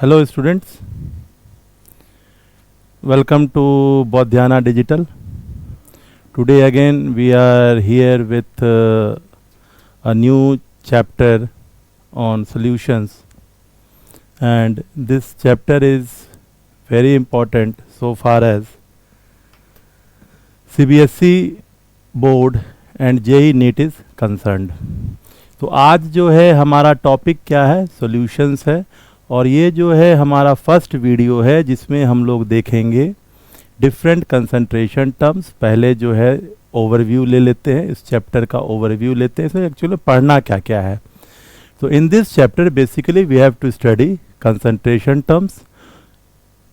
Hello students, welcome to Bodhyana Digital. Today again we are here with a new chapter on solutions, and this chapter is very important so far as CBSE board and JEE NEET is concerned. तो आज जो है हमारा topic क्या है, solutions है, और ये जो है हमारा फर्स्ट वीडियो है जिसमें हम लोग देखेंगे डिफरेंट कंसंट्रेशन टर्म्स. पहले जो है ओवरव्यू ले लेते हैं, इस चैप्टर का ओवरव्यू लेते हैं, इसमें एक्चुअली पढ़ना क्या क्या है. तो in this chapter basically we have to study concentration terms.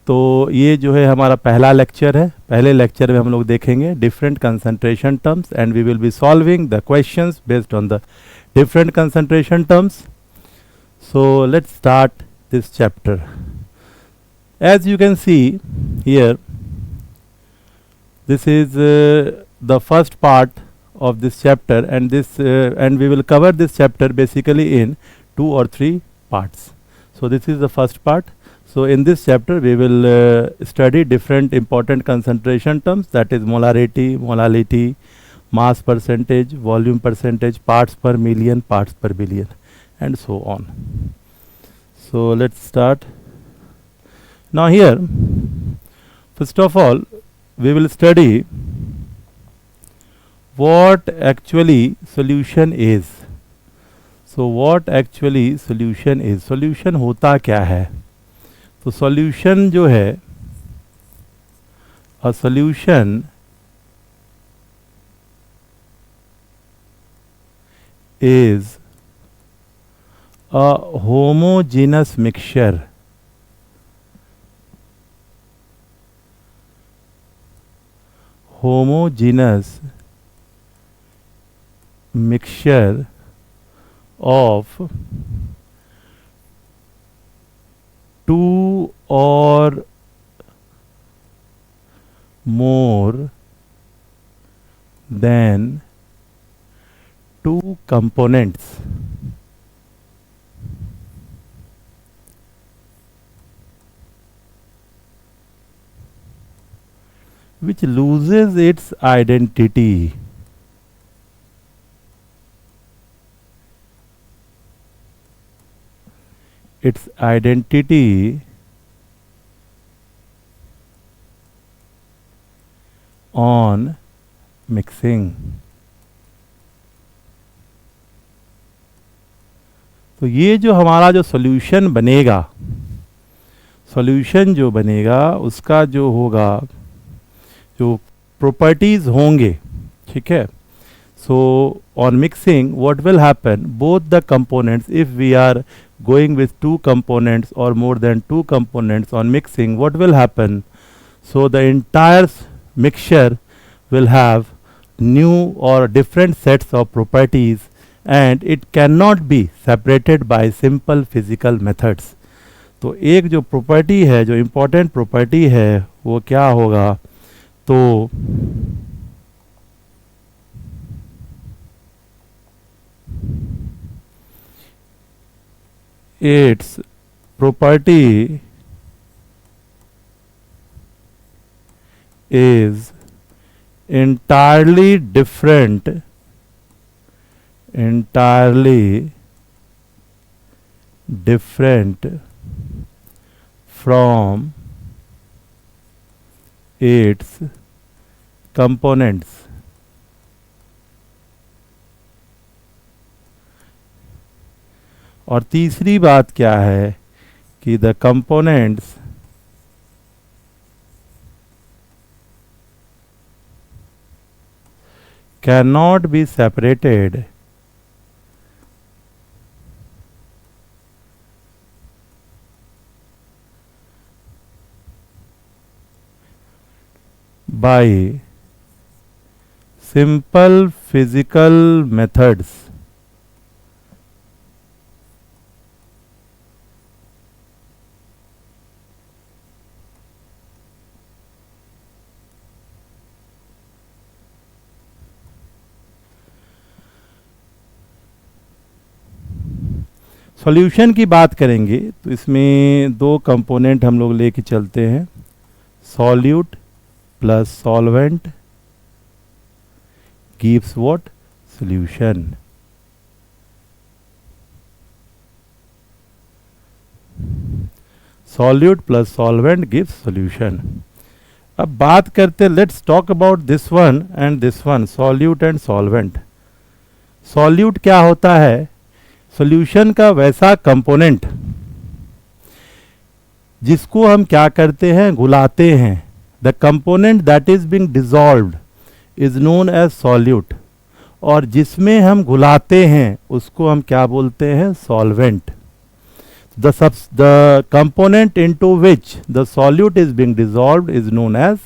तो ये जो है हमारा पहला लेक्चर है. पहले लेक्चर में हम लोग देखेंगे different concentration terms and we will be solving the questions based on the different concentration terms. So let's start this chapter. As you can see here, this is the first part of this chapter, and we will cover this chapter basically in 2 or 3 parts. So this is the first part. So in this chapter we will study different important concentration terms, that is molarity, molality, mass percentage, volume percentage, parts per million, parts per billion, and so on. So let's start. Now here, first of all, we will study what actually solution is. So what actually solution is? Solution होता क्या है? तो solution जो है, a solution is a homogeneous mixture of 2 or more than 2 components which loses its identity. Its identity on mixing. तो ये जो हमारा जो सॉल्यूशन बनेगा, सॉल्यूशन जो बनेगा उसका जो होगा, जो प्रॉपर्टीज होंगे, ठीक है. So on mixing what will happen, both the components, if we are going with 2 components और more than 2 components on mixing, what will happen, so the entire mixture will have new or different sets of properties and it cannot be separated by simple physical methods. तो एक जो property है, जो important property है, वो क्या होगा, तो its property is entirely different from its components. और तीसरी बात क्या है कि the components cannot be separated by simple physical methods. Solution की बात करेंगे तो इसमें दो कंपोनेंट हम लोग लेके चलते हैं, solute plus solvent gives what, solution. Solute plus solvent gives solution. अब बात करते हैं, let's talk about this one and this one, solute and solvent. Solute क्या होता है? सॉल्यूशन का वैसा कंपोनेंट जिसको हम क्या करते हैं, घुलाते हैं। The component that is being dissolved is known as solute, और जिसमें हम घुलाते हैं उसको हम क्या बोलते हैं, solvent. The component into which the solute is being dissolved is known as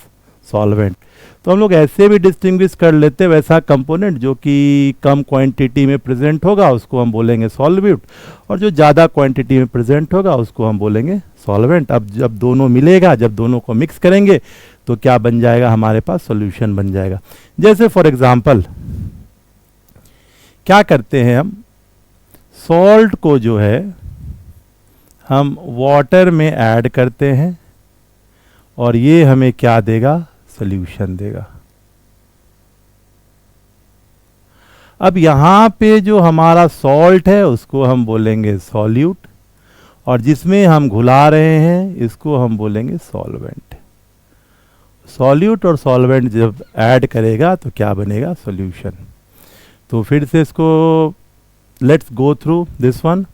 solvent। तो हम लोग ऐसे भी डिस्टिंग्विश कर लेते हैं, वैसा कंपोनेंट जो कि कम क्वांटिटी में प्रेजेंट होगा उसको हम बोलेंगे सॉल्यूट, और जो ज़्यादा क्वांटिटी में प्रेजेंट होगा उसको हम बोलेंगे सॉल्वेंट। अब जब दोनों मिलेगा, जब दोनों को मिक्स करेंगे तो क्या बन जाएगा, हमारे पास सॉल्यूशन बन जाएगा। जैसे फॉर एग्जांपल क्या करते हैं, हम सॉल्ट को जो है हम वाटर में ऐड करते हैं और ये हमें क्या देगा, सॉल्यूशन देगा। अब यहाँ पे जो हमारा सॉल्ट है उसको हम बोलेंगे सॉल्यूट, और जिसमें हम घुला रहे हैं इसको हम बोलेंगे सॉल्वेंट। सॉल्यूट और सॉल्वेंट जब ऐड करेगा तो क्या बनेगा, सॉल्यूशन। तो फिर से इसको let's go through this one.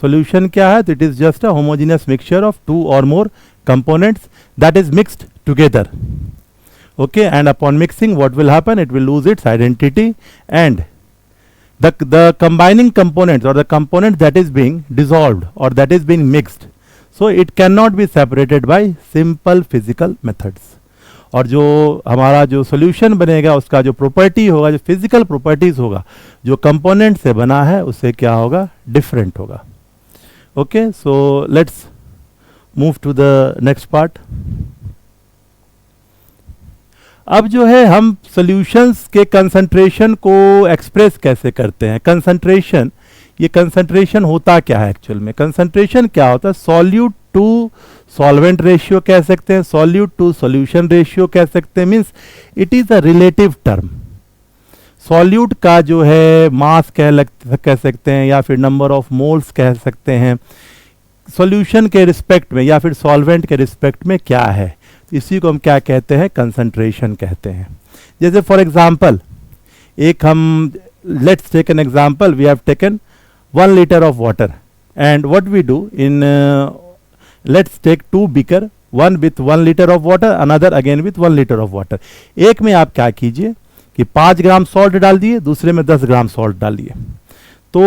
Solution क्या है, तो it is just a homogeneous mixture of two और more components that is mixed together. Okay, and upon mixing what will happen, it will lose its identity, and the combining components or the component that is being dissolved or that is being mixed, so it cannot be separated by simple physical methods। और जो हमारा जो solution बनेगा उसका जो property होगा, जो physical properties होगा, जो कंपोनेंट से बना है उससे क्या होगा, डिफरेंट होगा। Okay, so let's move to the next part. अब जो है हम सॉल्यूशंस के कंसंट्रेशन को एक्सप्रेस कैसे करते हैं। कंसंट्रेशन, ये कंसंट्रेशन होता क्या है एक्चुअल में, कंसंट्रेशन क्या होता है, सॉल्यूट टू सॉल्वेंट रेशियो कह सकते हैं, सॉल्यूट टू सॉल्यूशन रेशियो कह सकते हैं, means it is a relative term. Solute का जो है मास कह सकते हैं, या फिर नंबर ऑफ मोल्स कह सकते हैं, सॉल्यूशन के रिस्पेक्ट में या फिर सॉल्वेंट के रिस्पेक्ट में क्या है, इसी को हम क्या कहते हैं, कंसंट्रेशन कहते हैं। जैसे फॉर एग्जांपल एक हम let's take an example, we have taken 1 liter of water and what we do in, let's take 2 beaker, one with 1 liter of water, another again with 1 liter of water. एक में आप क्या कीजिए कि 5 ग्राम salt डाल दिए, दूसरे में 10 ग्राम सॉल्ट डालिए। तो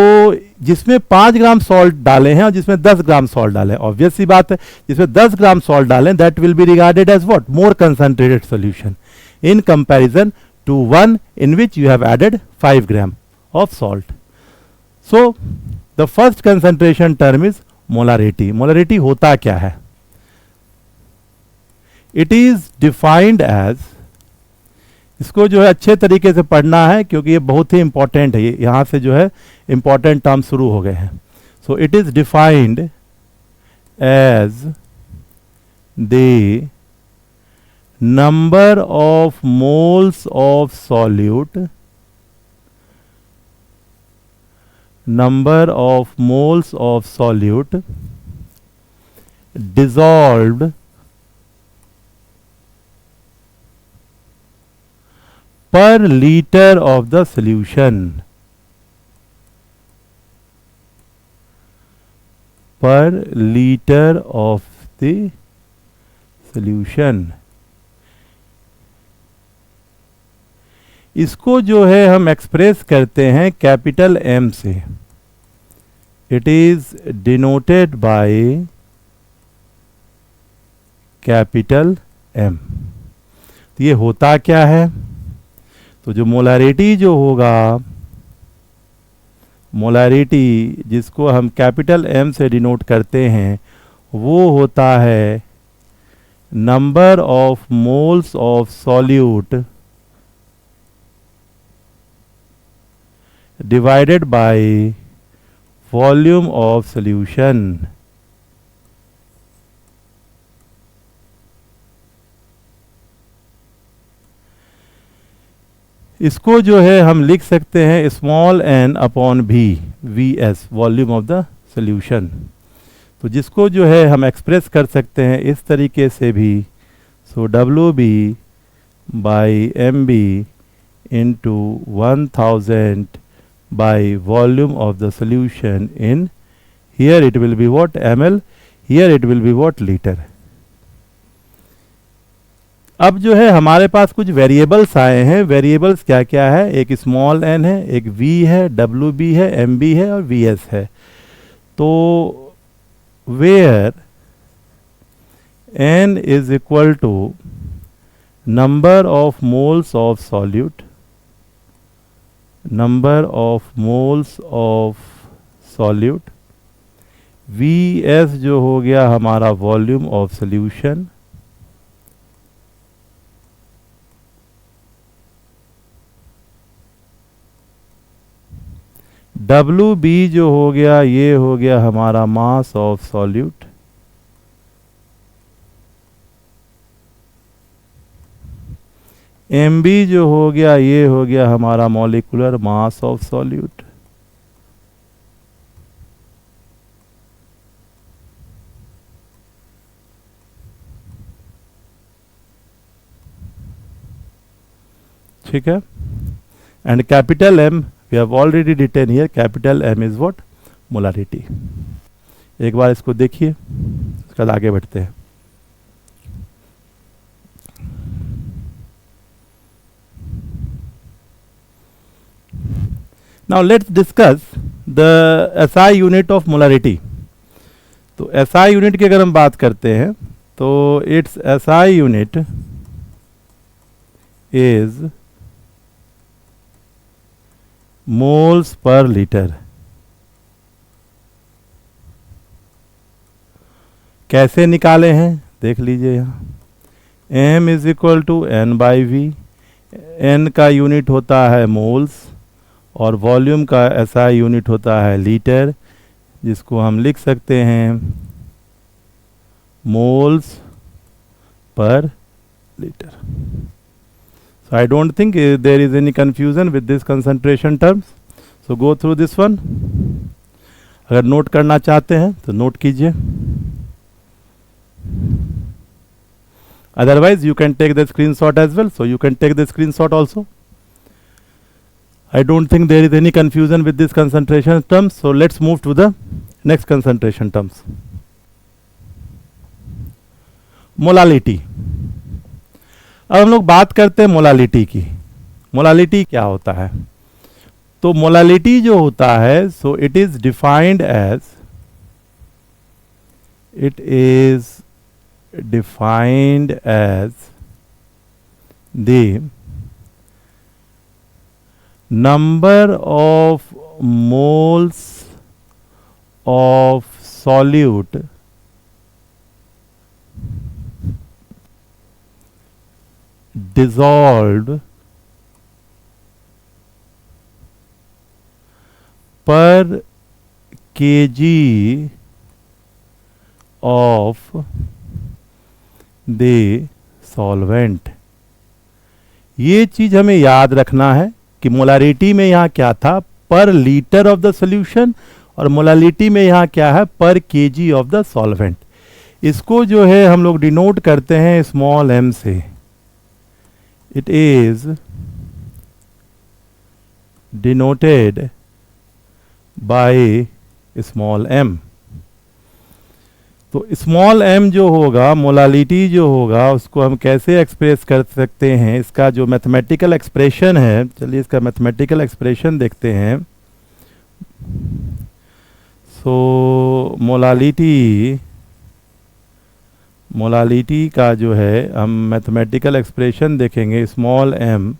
जिसमें 5 ग्राम सॉल्ट डाले हैं और जिसमें 10 ग्राम सॉल्ट डाले हैं, ऑब्वियस सी बात है, जिसमें 10 ग्राम सॉल्ट डालें that will be regarded as what, more concentrated solution in comparison to one in which you have added 5 gram of salt. So the first concentration term is molarity. Molarity होता क्या है, it is defined as, इसको जो है अच्छे तरीके से पढ़ना है क्योंकि ये बहुत ही इंपॉर्टेंट है, ये यहाँ से जो है इंपॉर्टेंट टर्म शुरू हो गए हैं। So it is defined as the number of moles of solute, number of moles of solute dissolved per liter of the solution, per liter of the solution। इसको जो है हम एक्सप्रेस करते हैं कैपिटल एम से, it is denoted by capital M. तो ये होता क्या है, तो जो मोलारिटी जो होगा, मोलारिटी जिसको हम कैपिटल एम से डिनोट करते हैं, वो होता है number of moles of solute divided by volume of solution. इसको जो है हम लिख सकते हैं स्मॉल एन अपॉन भी, V S, volume of the solution. तो जिसको जो है हम एक्सप्रेस कर सकते हैं इस तरीके से भी, so W B by M B into 1000 by volume of the solution in, here it will be what, ml, here it will be what, liter। अब जो है हमारे पास कुछ वेरिएबल्स आए हैं। वेरिएबल्स क्या क्या है, एक स्मॉल n है, एक v है, डब्ल्यू बी है, एम बी है और वी एस है। तो where n is equal to number of moles of solute, number of moles of solute, V S जो हो गया हमारा volume of solution, W B जो हो गया ये हो गया हमारा mass of solute, M B जो हो गया ये हो गया हमारा मॉलिक्यूलर मास ऑफ सॉल्यूट, ठीक है। And capital M we have already written here, capital M is what, molarity. एक बार इसको देखिए, उसके बाद आगे बढ़ते हैं। Now let's discuss the SI unit of molarity। तो SI यूनिट की अगर हम बात करते हैं तो it's SI unit is moles per litre. कैसे निकाले हैं देख लीजिए यहाँ, m is equal to n by V, n का यूनिट होता है मोल्स और वॉल्यूम का SI यूनिट होता है लीटर, जिसको हम लिख सकते हैं moles per litre. So I don't think there is any confusion with this concentration terms. So go through this one. अगर नोट करना चाहते हैं तो नोट कीजिए, otherwise you can take the screenshot as well. So you can take the screenshot also. I don't think there is any confusion with this concentration terms. So let's move to the next concentration terms. Molality. अब हम लोग बात करते हैं molality की। Molality क्या होता है? तो मोलालिटी जो होता है, so it is defined as, it is defined as the number of moles of solute dissolved per kg of the solvent। ये चीज हमें याद रखना है कि मोलारिटी में यहाँ क्या था, पर लीटर ऑफ द सॉल्यूशन, और मोलालिटी में यहाँ क्या है, पर केजी ऑफ द सॉल्वेंट। इसको जो है हम लोग डिनोट करते हैं स्मॉल m से। It is denoted by small m। तो स्मॉल m जो होगा, मोलालिटी जो होगा, उसको हम कैसे एक्सप्रेस कर सकते हैं, इसका जो मैथमेटिकल एक्सप्रेशन है, चलिए इसका मैथमेटिकल एक्सप्रेशन देखते हैं। सो मोलालिटी का जो है हम मैथमेटिकल एक्सप्रेशन देखेंगे, small m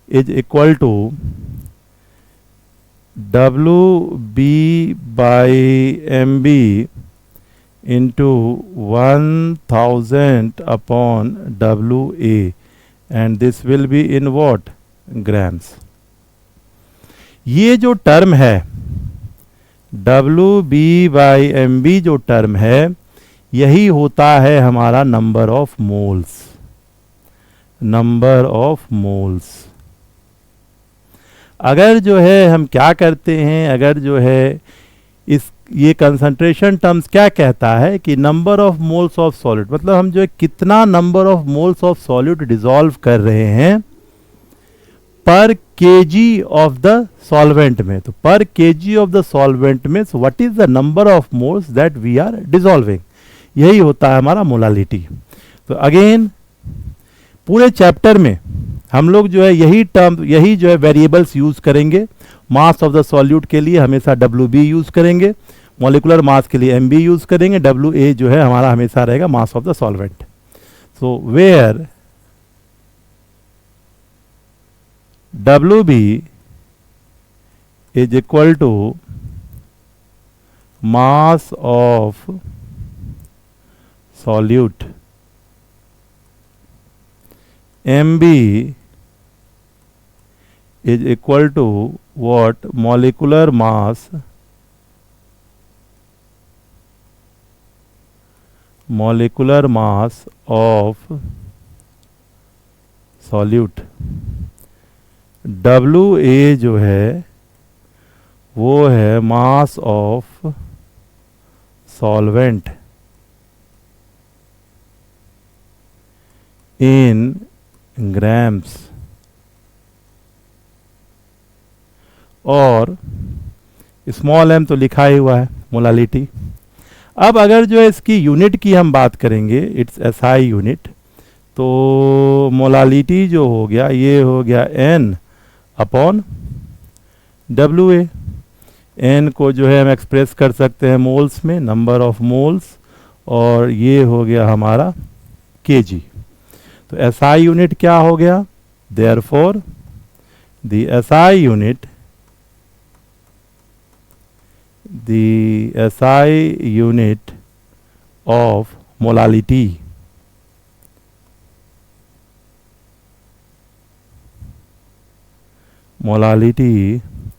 is equal to WB by MB into 1000 upon WA, and this will be in what, grams। ये जो टर्म है WB/MB जो टर्म है यही होता है हमारा number of moles. Number of moles. अगर जो है हम क्या करते हैं, अगर जो है ये कंसंट्रेशन टर्म्स क्या कहता है कि number of moles of solid, मतलब हम जो है कितना number of moles of solid dissolve कर रहे हैं पर केजी ऑफ द सॉल्वेंट में। तो per KG of the solvent में what is the number of moles that we are dissolving, यही होता है हमारा मोलालिटी। तो अगेन पूरे चैप्टर में हम लोग जो है यही टर्म, यही जो है वेरिएबल्स यूज करेंगे। मास ऑफ द सॉल्यूट के लिए हमेशा WB यूज करेंगे, मॉलिक्यूलर मास के लिए MB यूज करेंगे, WA जो है हमारा हमेशा रहेगा mass of the solvent. So where WB is equal to mass of solute, MB is equal to what? Molecular mass of solute। WA जो है वो है mass of solvent in grams, और स्मॉल m तो लिखा ही हुआ है मोलालिटी। अब अगर जो है इसकी यूनिट की हम बात करेंगे, इट्स SI यूनिट, तो मोलालिटी जो हो गया ये हो गया N अपॉन WA। N को जो है हम एक्सप्रेस कर सकते हैं मोल्स में, नंबर ऑफ मोल्स, और ये हो गया हमारा kg। तो SI यूनिट क्या हो गया? Therefore the SI unit of molality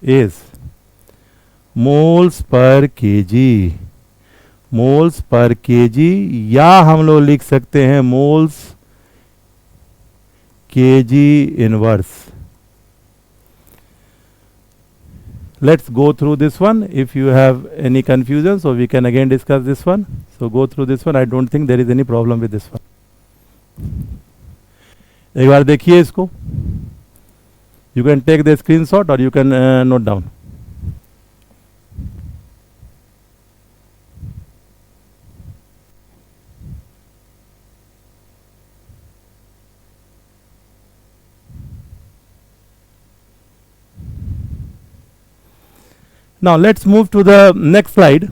is moles per KG. Moles per KG, या हम लोग लिख सकते हैं moles KG inverse. Let's go through this one. If you have any confusion, so we can again discuss this one. So go through this one. I don't think there is any problem with this one. एक बार देखिए इसको. You can take the screenshot or you can note down. Now let's move to the next slide,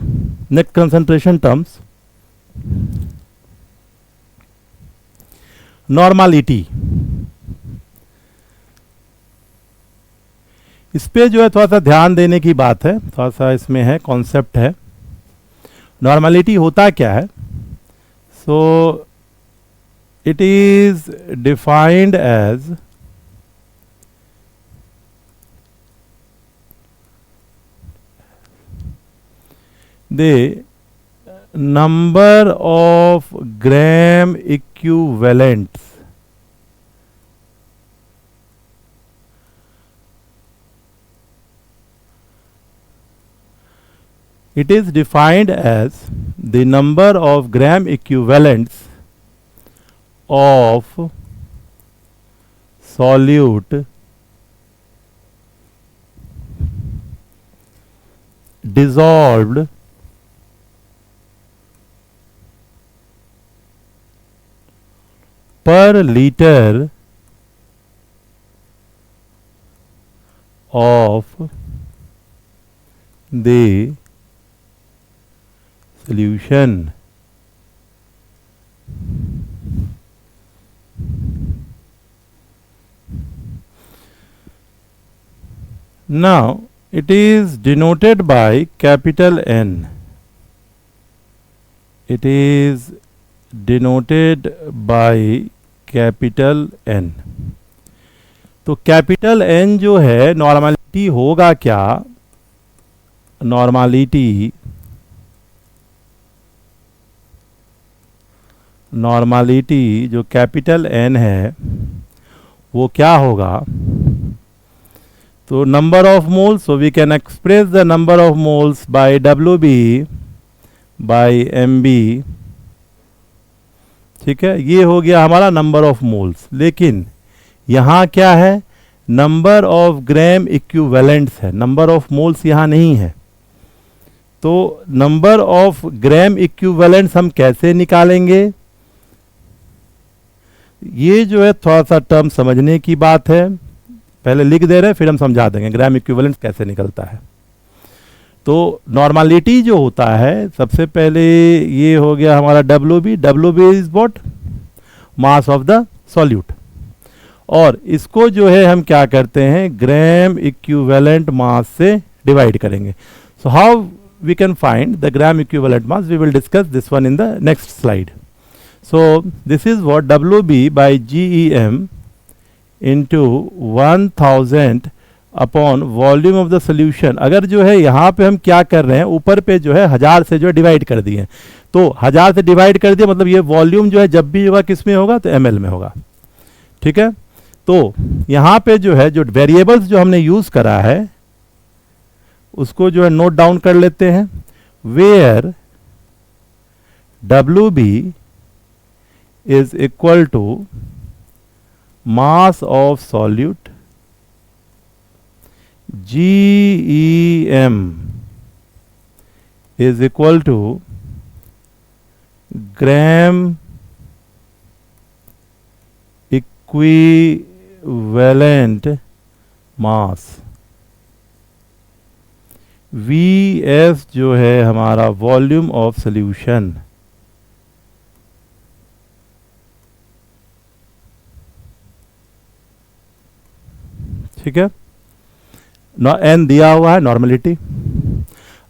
next concentration terms. Normality. इस पे जो है थोड़ा सा ध्यान देने की बात है, थोड़ा सा इसमें है, कॉन्सेप्ट है। नॉर्मलिटी होता क्या है? So it is defined as the number of gram equivalents it is defined as the number of gram equivalents of solute dissolved per liter of the solution. Now it is denoted by capital N. It is denoted by capital N। तो capital N जो है normality होगा क्या? Normality जो capital N है वो क्या होगा, तो number of moles, so we can express the number of moles by WB by MB। ठीक है, ये हो गया हमारा नंबर ऑफ मोल्स। लेकिन यहाँ क्या है, नंबर ऑफ ग्राम इक्विवेलेंट्स है, नंबर ऑफ मोल्स यहाँ नहीं है। तो नंबर ऑफ ग्राम इक्विवेलेंट्स हम कैसे निकालेंगे, ये जो है थोड़ा सा टर्म समझने की बात है, पहले लिख दे रहे हैं फिर हम समझा देंगे ग्राम इक्विवेलेंट्स कैसे निकलता है। तो नॉर्मालिटी जो होता है, सबसे पहले ये हो गया हमारा WB। WB is what, mass of the solute, और इसको जो है हम क्या करते हैं, ग्राम इक्विवेलेंट मास से डिवाइड करेंगे। So how we can find the gram equivalent mass, we will discuss this one in the next slide. So this is what WB by GEM into 1000 upon volume of the solution. अगर जो है यहाँ पे हम क्या कर रहे हैं, ऊपर पे जो है 1000 से जो है डिवाइड कर दिए, तो 1000 से डिवाइड कर दिया मतलब ये वॉल्यूम जो है जब भी होगा किस में होगा, तो ml में होगा। ठीक है, तो यहाँ पे जो है जो वेरिएबल्स जो हमने यूज करा है उसको जो है नोट डाउन कर लेते हैं। Where WB is equal to mass of solute, GEM is equal to gram equivalent mass। VS जो है हमारा वॉल्यूम ऑफ सॉल्यूशन। ठीक है, एन दिया हुआ है नॉर्मलिटी।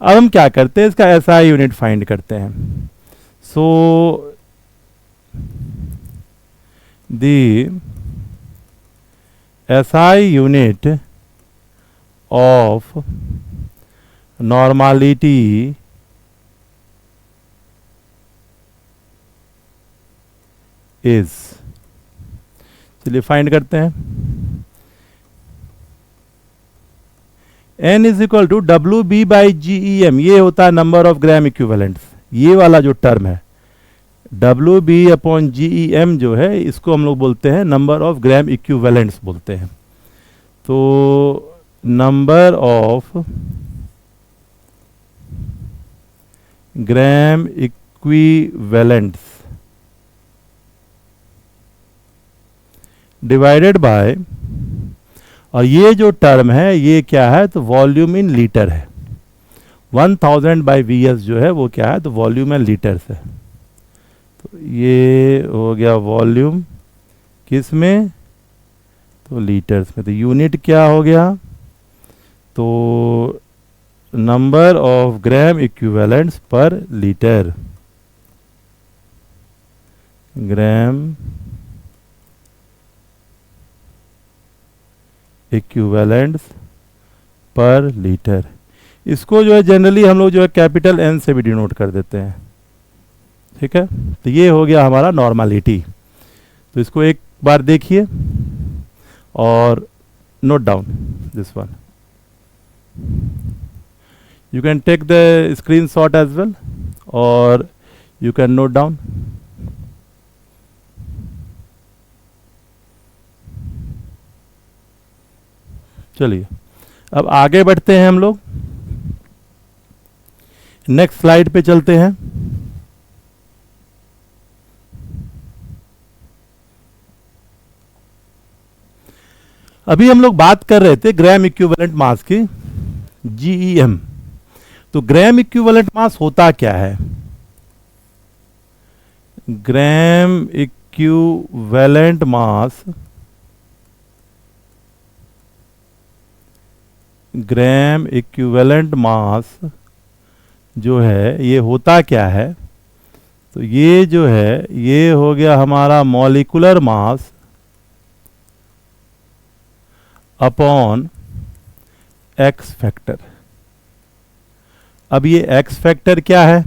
अब हम क्या करते हैं, इसका SI यूनिट फाइंड करते हैं। So the SI unit of normality is, चलिए फाइंड करते हैं। N is equal to WB by GEM, ये होता है नंबर ऑफ ग्राम इक्विवेलेंट्स। ये वाला जो टर्म है WB अपॉन GEM जो है, इसको हम लोग बोलते हैं नंबर ऑफ ग्राम इक्विवेलेंट्स बोलते हैं। तो number of gram equivalents divided by, और ये जो टर्म है ये क्या है, तो वॉल्यूम इन लीटर है। 1000 बाई VS जो है वो क्या है, तो वॉल्यूम इन लीटर्स है। तो ये हो गया वॉल्यूम किस में, तो लीटर्स में। तो यूनिट क्या हो गया, तो नंबर ऑफ ग्राम इक्विवेलेंट्स पर लीटर, ग्राम इक्विवेलेंट्स पर लीटर। इसको जो है जनरली हम लोग जो है कैपिटल N से भी डिनोट कर देते हैं। ठीक है, तो ये हो गया हमारा नॉर्मलिटी। तो इसको एक बार देखिए और note down this one. You can take the screenshot as well और यू कैन नोट डाउन। चलिए अब आगे बढ़ते हैं हम लोग, नेक्स्ट स्लाइड पे चलते हैं। अभी हम लोग बात कर रहे थे ग्राम इक्विवेलेंट मास की, GEM। तो ग्राम इक्विवेलेंट मास होता क्या है, ग्राम इक्विवेलेंट मास, ग्राम इक्विवेलेंट मास जो है ये होता क्या है, तो ये जो है ये हो गया हमारा molecular mass upon x factor. अब ये एक्स फैक्टर क्या है?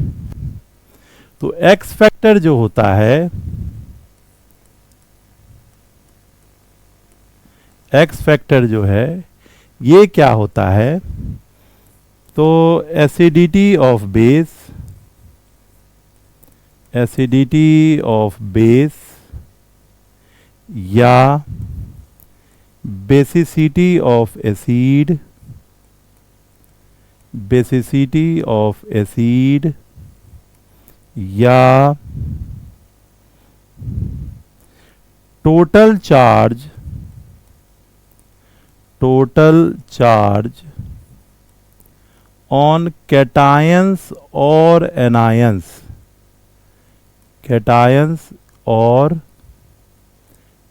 तो एक्स फैक्टर जो होता है, एक्स फैक्टर जो है ये क्या होता है? तो acidity of base, acidity of base या basicity of acid, basicity of acid या total charge, total charge on cations और एनायंस, कैटायंस और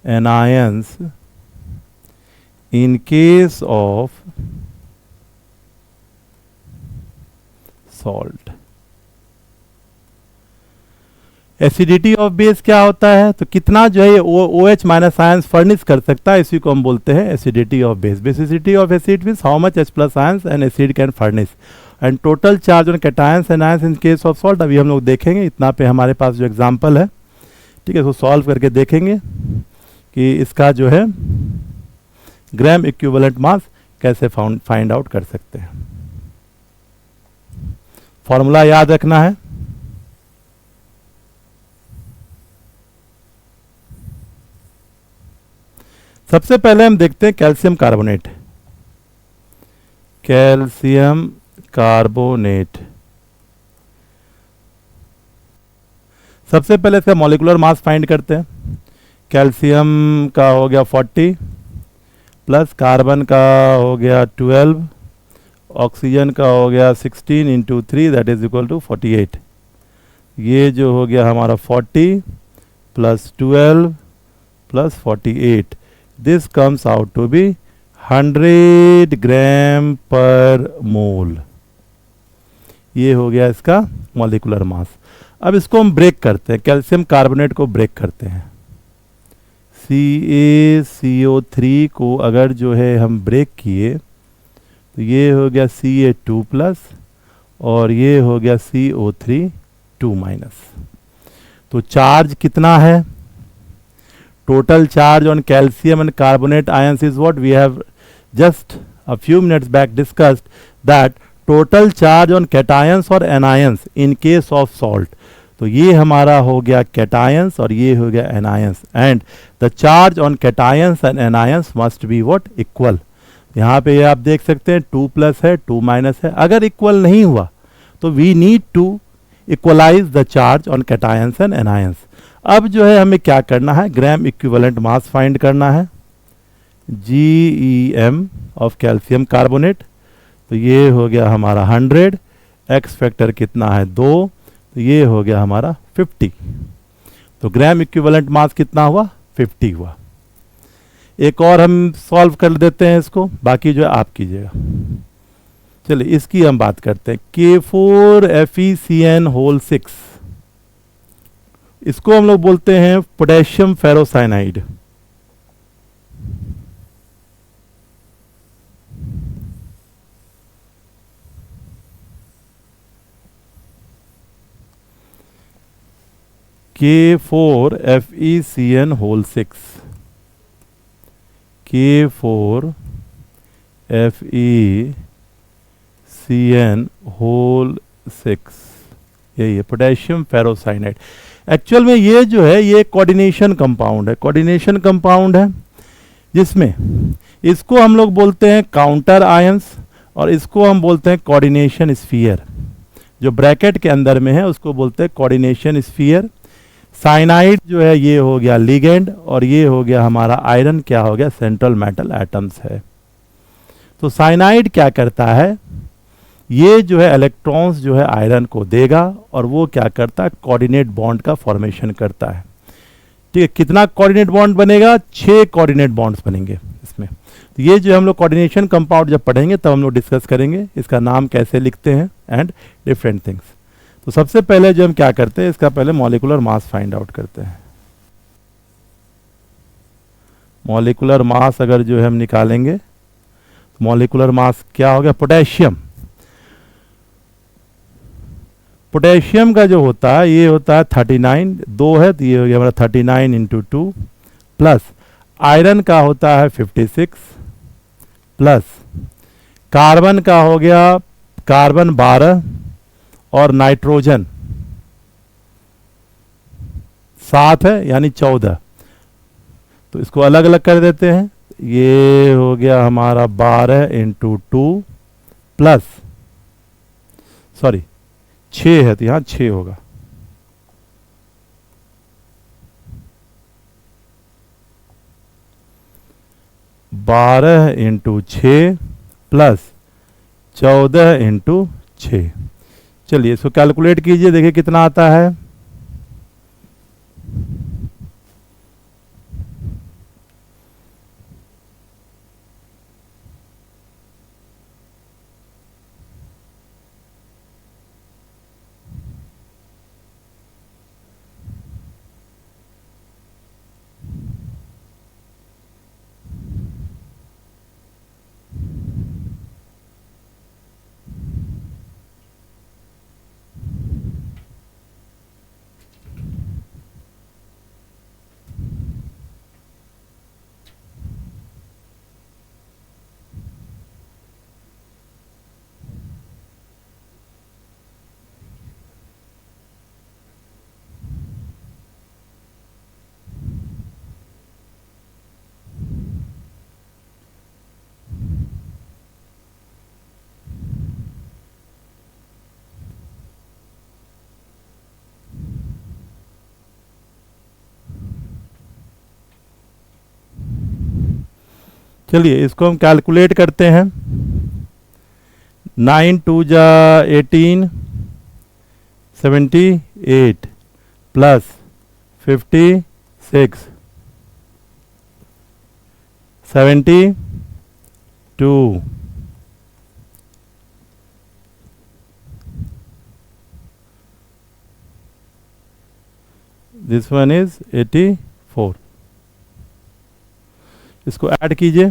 anions in case of salt. Acidity of base क्या होता है? तो कितना जो है OH माइनस आयंस फर्निश कर सकता है, इसी को हम बोलते हैं acidity of base. Basicity of acid means how much H plus ions and acid can furnish, and total charge on cations and ions in case of salt. अभी हम लोग देखेंगे, इतना पे हमारे पास जो एग्जांपल है, ठीक है, इसको सॉल्व करके देखेंगे कि इसका जो है ग्राम इक्विवेलेंट मास कैसे फाइंड आउट कर सकते हैं. फॉर्मूला याद रखना है. सबसे पहले हम देखते हैं कैल्शियम कार्बोनेट. कैल्शियम कार्बोनेट, सबसे पहले इसका मॉलिक्यूलर मास फाइंड करते हैं. कैल्शियम का हो गया 40 प्लस कार्बन का हो गया 12, ऑक्सीजन का हो गया 16 into 3 that is equal to 48. ये जो हो गया हमारा 40 plus 12 plus 48, this comes out to be 100 gram per mole. ये हो गया इसका मॉलिक्यूलर मास. अब इसको हम ब्रेक करते हैं, कैल्शियम कार्बोनेट को ब्रेक करते हैं. CaCO3 को अगर जो है हम ब्रेक किए तो ये हो गया Ca2 प्लस और ये हो गया CO3 2 माइनस. तो चार्ज कितना है? Total charge on calcium and carbonate ions is what we have just a few minutes back discussed, that total charge on cations और anions in case of salt. तो ये हमारा हो गया कैटायंस और ये हो गया anions, and the charge on cations and anions must be what equal. यहाँ पे आप देख सकते हैं 2 प्लस है 2 माइनस है. अगर इक्वल नहीं हुआ तो we need to equalise the charge on cations and anions. अब जो है हमें क्या करना है? ग्राम इक्विवेलेंट मास फाइंड करना है. GEM ऑफ कैल्शियम कार्बोनेट, तो ये हो गया हमारा 100. एक्स फैक्टर कितना है? 2, तो ये हो गया हमारा 50. तो ग्राम इक्विवेलेंट मास कितना हुआ? 50 हुआ. एक और हम सॉल्व कर देते हैं इसको, बाकी जो है आप कीजिएगा. चलिए इसकी हम बात करते हैं. K4FeCN होल 6, इसको हम लोग बोलते हैं potassium ferrocyanide. K4FeCN whole 6, K4FeCN whole 6, यही है पोटेशियम फेरोसाइनाइड. एक्चुअल में ये जो है ये कोऑर्डिनेशन कंपाउंड है, कोऑर्डिनेशन कंपाउंड है, जिसमें इसको हम लोग बोलते हैं काउंटर आयंस और इसको हम बोलते हैं कोऑर्डिनेशन स्फीयर. जो ब्रैकेट के अंदर में है उसको बोलते हैं कोऑर्डिनेशन स्फीयर. साइनाइड जो है ये हो गया लिगेंड और ये हो गया हमारा आयरन क्या हो गया? सेंट्रल मेटल एटम्स है. तो साइनाइड क्या करता है? ये जो है इलेक्ट्रॉन्स जो है आयरन को देगा और वो क्या करता है? कोऑर्डिनेट बॉन्ड का फॉर्मेशन करता है. ठीक है, कितना कोऑर्डिनेट बॉन्ड बनेगा? 6 कोऑर्डिनेट बॉन्ड्स बनेंगे इसमें. तो ये जो हम लोग कोऑर्डिनेशन कंपाउंड जब पढ़ेंगे तब हम लोग डिस्कस करेंगे इसका नाम कैसे लिखते हैं एंड डिफरेंट थिंग्स. तो सबसे पहले जो हम क्या करते हैं, इसका पहले मॉलिक्यूलर मास फाइंड आउट करते हैं. मॉलिक्यूलर मास अगर जो है हम निकालेंगे, मॉलिक्यूलर मास क्या हो गया? पोटेशियम. पोटेशियम का जो होता है ये होता है 39, 2 है तो ये हो गया हमारा 39 इंटू 2, प्लस आयरन का होता है 56, प्लस कार्बन का हो गया कार्बन 12 और नाइट्रोजन 7 है यानी 14। तो इसको अलग अलग कर देते हैं, ये हो गया हमारा 12 इंटू 2 प्लस, सॉरी 6 है तो यहाँ 6 होगा, बारह इंटू 6 प्लस 14 इंटू 6। चलिए इसको कैलकुलेट कीजिए, देखिए कितना आता है। चलिए इसको हम कैलकुलेट करते हैं। 9 2 जा 18, 78 प्लस 56, 72, दिस वन इज 84। इसको ऐड कीजिए,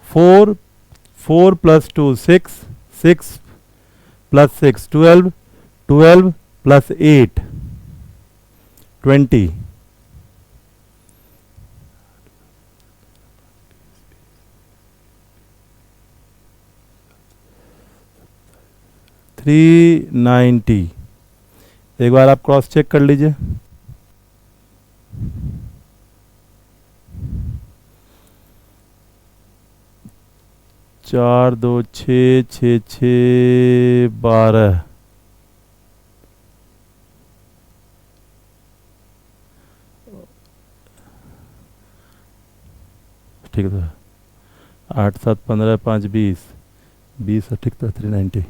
फोर प्लस 2 6, 6 प्लस 6 12, 12 प्लस 8 20, 390। एक बार आप क्रॉस चेक कर लीजिए। चार 2 6 6 6 12, ठीक था। 8 7 15 5 20, 20 ठीक था 390।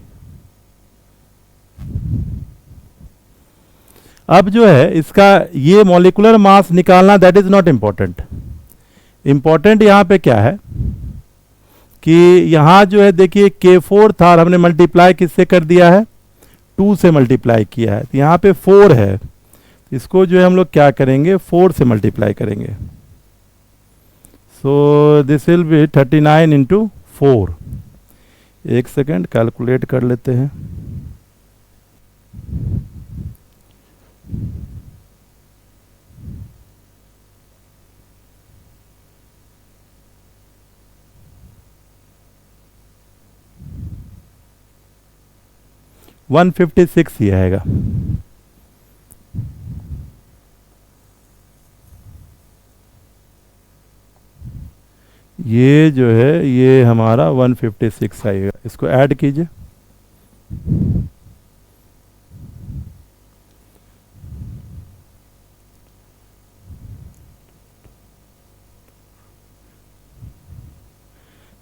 अब जो है इसका ये मॉलिक्यूलर मास निकालना that is not important. Important यहाँ पे क्या है कि यहाँ जो है देखिए K4 था और हमने मल्टीप्लाई किससे कर दिया है, 2 से मल्टीप्लाई किया है। तो यहाँ पे 4 है, इसको जो है हम लोग क्या करेंगे 4 से मल्टीप्लाई करेंगे। So this will be 39 into 4। एक सेकेंड कैलकुलेट कर लेते हैं। वन 156 ही आएगा। ये जो है ये हमारा 156 आएगा। इसको ऐड कीजिए,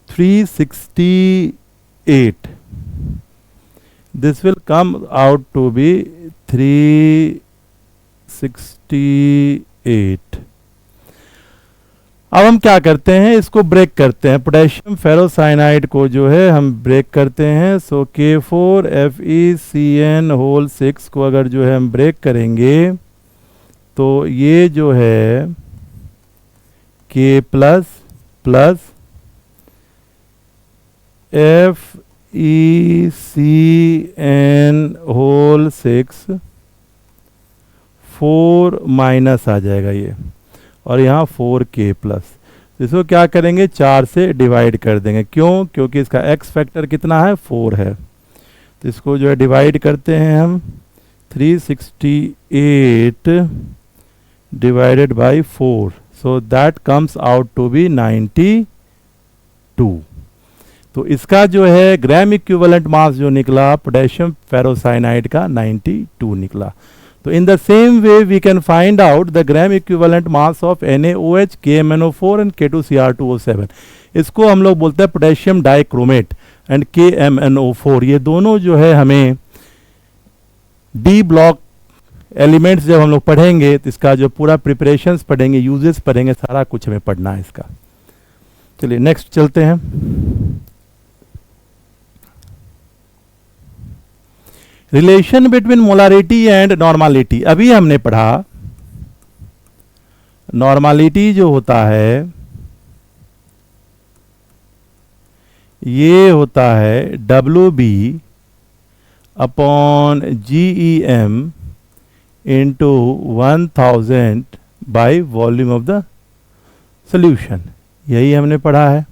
$368। This will come out to be 368। अब हम क्या करते हैं, इसको ब्रेक करते हैं। पोटेशियम फेरोसाइनाइड को जो है हम ब्रेक करते हैं। सो K4FeCN होल 6 को अगर जो है हम ब्रेक करेंगे तो ये जो है K plus plus FeCN whole 6 4 minus आ जाएगा ये, और यहाँ 4K प्लस। इसको क्या करेंगे, 4 से डिवाइड कर देंगे। क्यों? क्योंकि इसका x फैक्टर कितना है, 4 है। तो इसको जो है डिवाइड करते हैं हम, 368 divided by 4, so that comes out to be 92। तो इसका जो है ग्राम इक्विवेलेंट मास जो निकला पोटेशियम फेरोसाइनाइड का 92 निकला। तो in the same way we can find out the gram equivalent mass of NaOH, KMnO4 and K2Cr2O7। इसको हम लोग बोलते हैं पोटेशियम डाइक्रोमेट एंड KMnO4। ये दोनों जो है हमें डी ब्लॉक एलिमेंट्स जब हम लोग पढ़ेंगे तो इसका जो पूरा प्रिपरेशंस पढ़ेंगे, यूजेस पढ़ेंगे, सारा कुछ हमें पढ़ना है इसका। चलिए नेक्स्ट चलते हैं। Relation between molarity and normality. अभी हमने पढ़ा नॉर्मालिटी जो होता है ये होता है WB upon GEM into 1000 by volume of the solution. यही हमने पढ़ा है।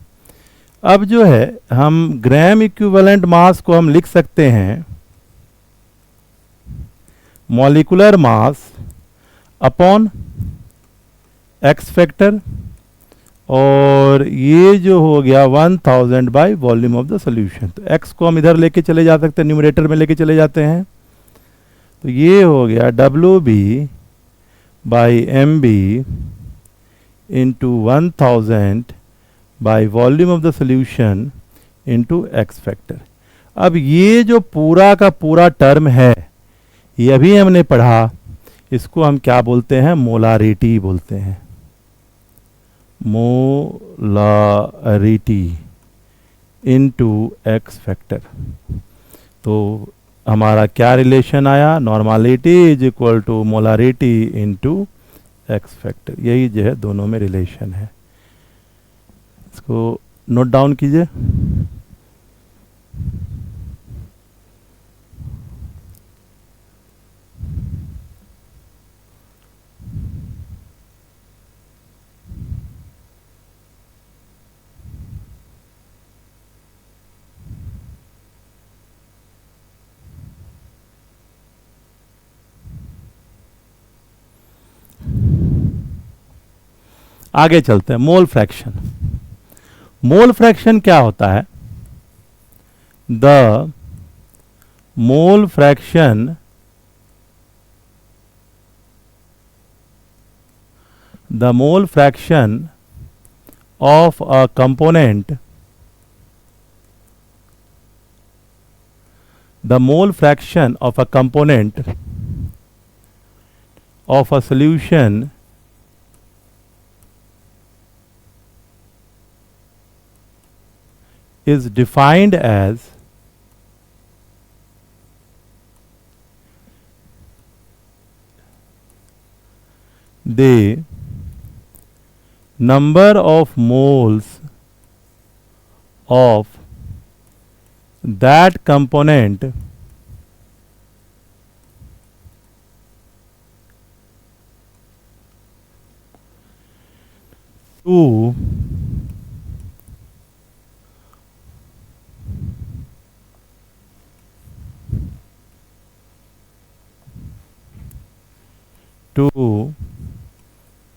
अब जो है हम ग्राम इक्विवेलेंट मास को हम लिख सकते हैं molecular mass upon x factor, और ये जो हो गया 1000 by volume of the solution. तो एक्स को हम इधर लेके चले जा सकते हैं, न्यूमरेटर में लेके चले जाते हैं। तो ये हो गया WB by MB into 1000 by volume of the solution into x factor. अब ये जो पूरा का पूरा टर्म है ये अभी हमने पढ़ा, इसको हम क्या बोलते हैं, मोलारिटी बोलते हैं। Molarity into x factor. तो हमारा क्या रिलेशन आया, normality is equal to molarity into x factor. यही जो है दोनों में रिलेशन है। इसको नोट डाउन कीजिए। आगे चलते हैं। Mole fraction. मोल फ्रैक्शन क्या होता है, the mole fraction of a component, the mole fraction of a component of a solution is defined as the number of moles of that component to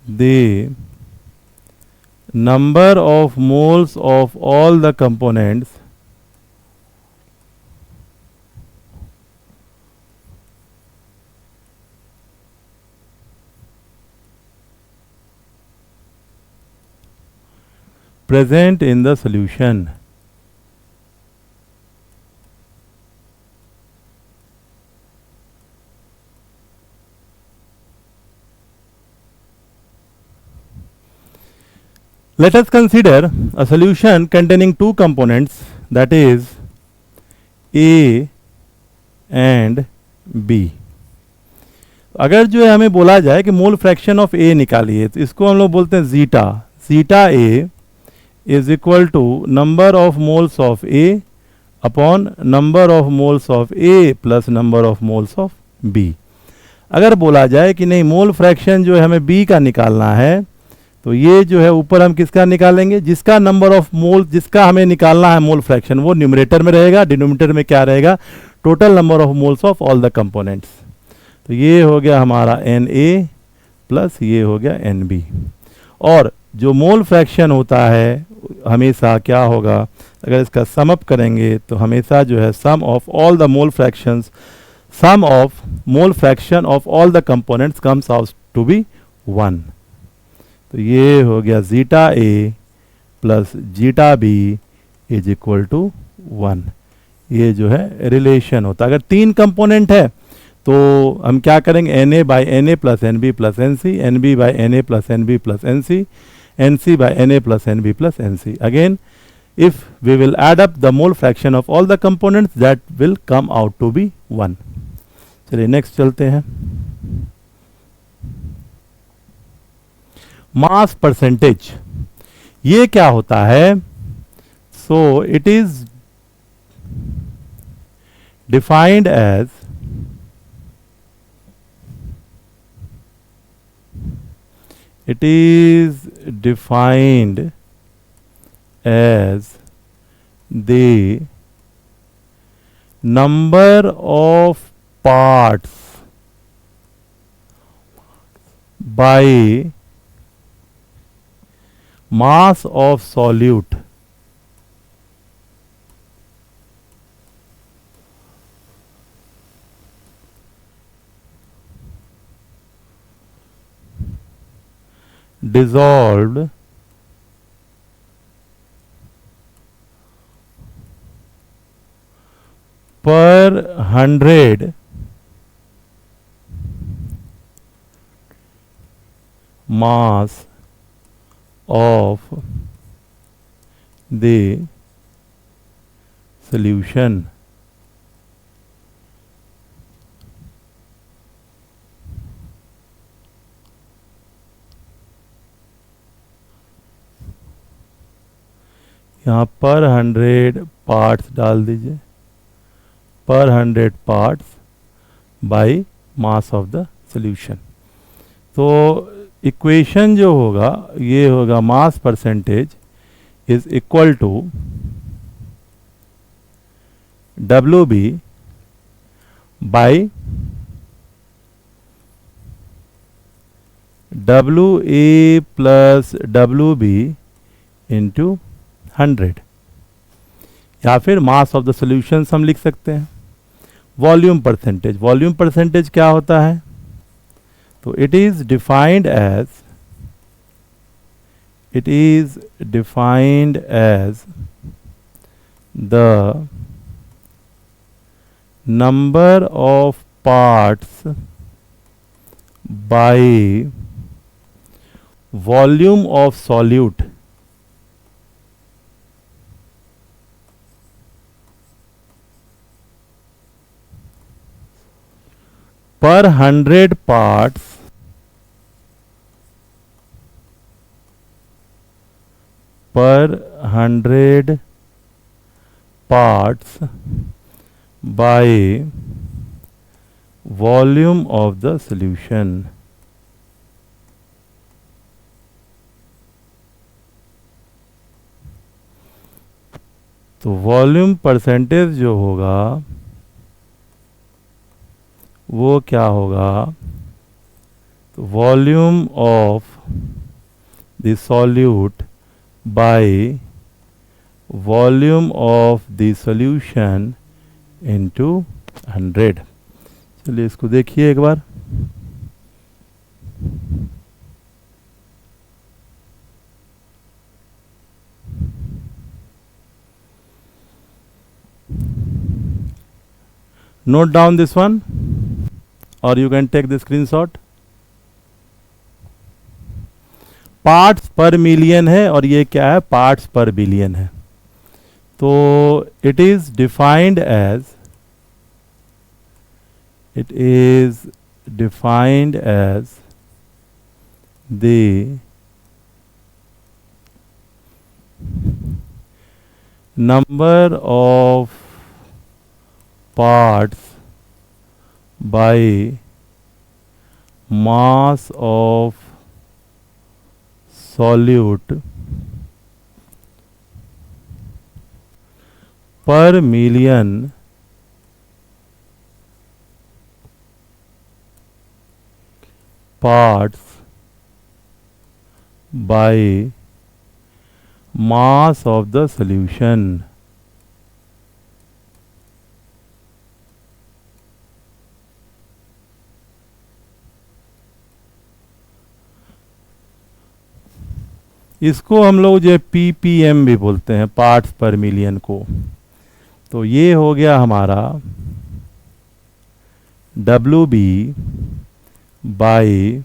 the number of moles of all the components present in the solution. Let us consider a solution containing two components, that is A and B. अगर जो है हमें बोला जाए कि मोल fraction of ए निकालिए, तो इसको हम लोग बोलते हैं zeta. Zeta A is equal to number of moles of A upon number of moles of A plus number of moles of B. अगर बोला जाए कि नहीं मोल फ्रैक्शन जो है हमें बी का निकालना है, तो ये जो है ऊपर हम किसका निकालेंगे, जिसका नंबर ऑफ मोल, जिसका हमें निकालना है मोल फ्रैक्शन, वो न्यूमरेटर में रहेगा, डिनोमिनेटर में क्या रहेगा, total number of moles of all the components. तो ये हो गया हमारा एन ए प्लस ये हो गया एन बी। और जो मोल फ्रैक्शन होता है हमेशा क्या होगा, अगर इसका सम अप करेंगे तो हमेशा जो है sum of all the mole fractions, sum of mole fraction of all the components comes out to be 1। तो ये हो गया zeta A plus zeta B is equal to 1। ये जो है रिलेशन होता है। अगर 3 कंपोनेंट है तो हम क्या करेंगे, n A by n A plus n B plus n C, n B by n A plus n B plus n C, n C by n A plus n B plus n C. Again if we will add up the mole fraction of all the components that will come out to be 1। चलिए next चलते हैं। Mass percentage, ये क्या होता है, so it is defined as the number of parts by mass of solute dissolved per 100 mass of the solution। यहाँ पर 100 parts डाल दीजिए, per 100 parts by mass of the solution. तो इक्वेशन जो होगा ये होगा mass percentage is equal to W B by W A plus W B into 100, या फिर मास ऑफ द सॉल्यूशन हम लिख सकते हैं। वॉल्यूम परसेंटेज, वॉल्यूम परसेंटेज क्या होता है, तो it is defined as the number of parts by volume of solute per 100 parts by volume of the solution। तो वॉल्यूम परसेंटेज जो होगा वो क्या होगा, तो volume of the solute by volume of the solution into 100। चलिए इसको देखिए एक बार। Note down this one or you can take the screenshot। Parts पर मिलियन है और ये क्या है, पार्ट्स पर बिलियन है। तो it is defined as the number of parts by mass of solute per million parts by mass of the solution. इसको हम लोग जो ppm भी बोलते हैं, पार्ट्स पर मिलियन को। तो ये हो गया हमारा WB by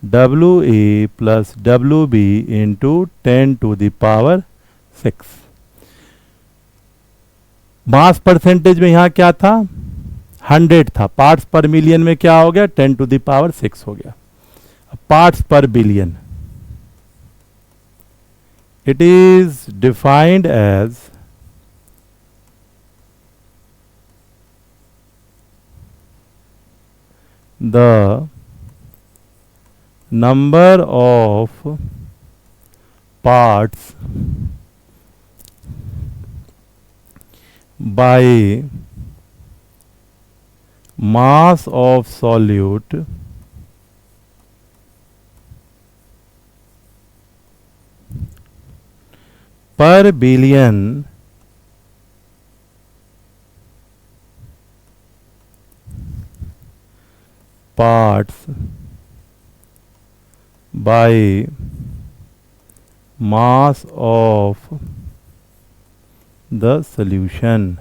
WA plus WB into 10⁶। Mass percentage में यहाँ क्या था, 100 था। पार्ट्स पर मिलियन में क्या हो गया, 10⁶ हो गया। Parts per billion, it is defined as the number of parts by mass of solute per billion parts by mass of the solution।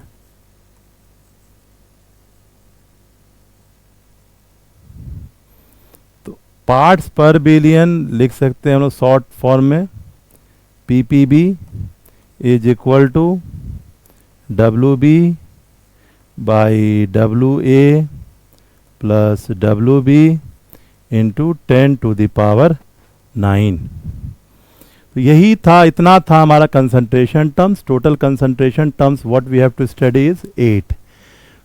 तो पार्ट्स पर बिलियन लिख सकते हैं हम लोग शॉर्ट फॉर्म में, PPB is equal to WB by WA plus WB into 10⁹। तो यही था, इतना था हमारा concentration terms. Total concentration terms what we have to study is 8।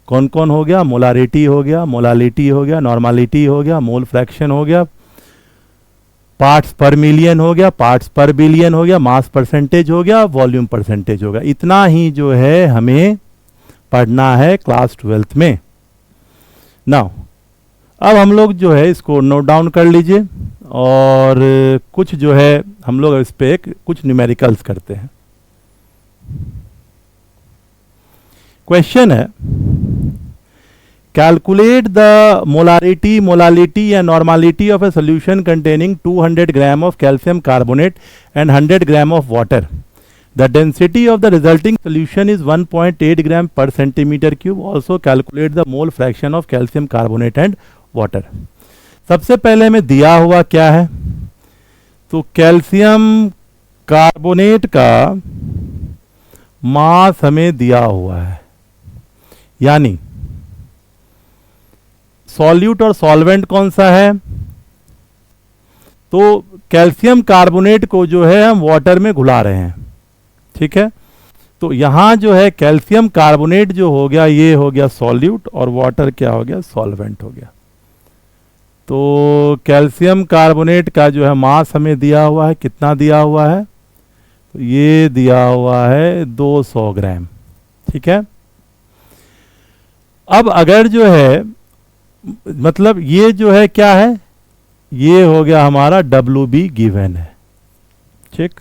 कौन कौन हो गया, मोलारिटी हो गया, मोलालिटी हो गया, नॉर्मालिटी हो गया, मोल फ्रैक्शन हो गया, पार्ट्स पर मिलियन हो गया, पार्ट्स पर बिलियन हो गया, मास परसेंटेज हो गया, वॉल्यूम परसेंटेज हो गया। इतना ही जो है हमें पढ़ना है क्लास 12th में। नाउ अब हम लोग जो है इसको नोट डाउन कर लीजिए और कुछ जो है हम लोग इस पे कुछ न्यूमेरिकल्स करते हैं। क्वेश्चन है, calculate the molarity, molality and normality of a solution containing 200 gram of calcium carbonate and 100 gram of water. The density of the resulting solution is 1.8 gram per centimeter cube. Also calculate the mole fraction of calcium carbonate and water. सबसे पहले हमें दिया हुआ क्या है, तो calcium carbonate का मास हमें दिया हुआ है, यानी सॉल्यूट और सॉल्वेंट कौन सा है, तो कैल्शियम कार्बोनेट को जो है हम वाटर में घुला रहे हैं। ठीक है, तो यहां जो है कैल्शियम कार्बोनेट जो हो गया ये हो गया सॉल्यूट और वाटर क्या हो गया, सॉल्वेंट हो गया। तो कैल्शियम कार्बोनेट का जो है मास हमें दिया हुआ है, कितना दिया हुआ है, तो ये दिया हुआ है 200 ग्राम। ठीक है, अब अगर जो है मतलब ये जो है क्या है, ये हो गया हमारा WB गिवन है। ठीक,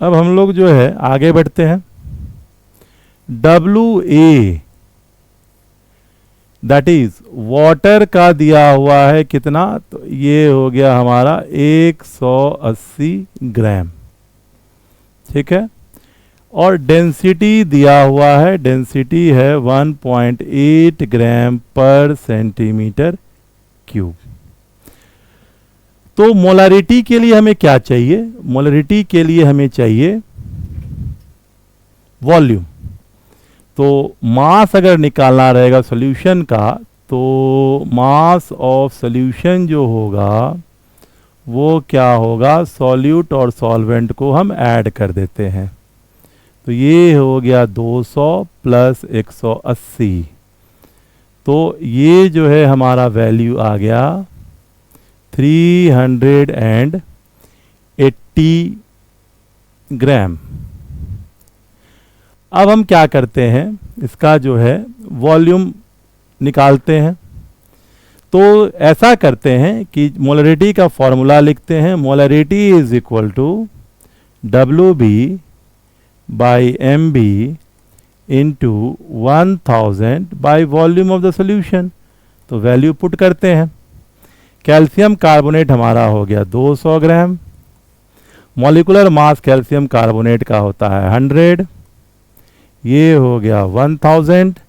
अब हम लोग जो है आगे बढ़ते हैं। WA दैट इज वाटर का दिया हुआ है कितना, तो ये हो गया हमारा 180 ग्राम। ठीक है, और डेंसिटी दिया हुआ है, डेंसिटी है 1.8 ग्राम पर सेंटीमीटर क्यूब। तो मोलारिटी के लिए हमें क्या चाहिए, मोलारिटी के लिए हमें चाहिए वॉल्यूम। तो मास अगर निकालना रहेगा सॉल्यूशन का, तो मास ऑफ सॉल्यूशन जो होगा वो क्या होगा, सॉल्यूट और सॉल्वेंट को हम ऐड कर देते हैं। तो ये हो गया 200 प्लस 180, तो ये जो है हमारा वैल्यू आ गया 380 ग्राम। अब हम क्या करते हैं, इसका जो है वॉल्यूम निकालते हैं। तो ऐसा करते हैं कि मोलरिटी का फॉर्मूला लिखते हैं, molarity is equal to WB by MB into 1000 by volume of the solution. तो वैल्यू पुट करते हैं। कैल्शियम कार्बोनेट हमारा हो गया 200 gram. Molecular mass calcium carbonate का होता है 100, ये हो गया 1000।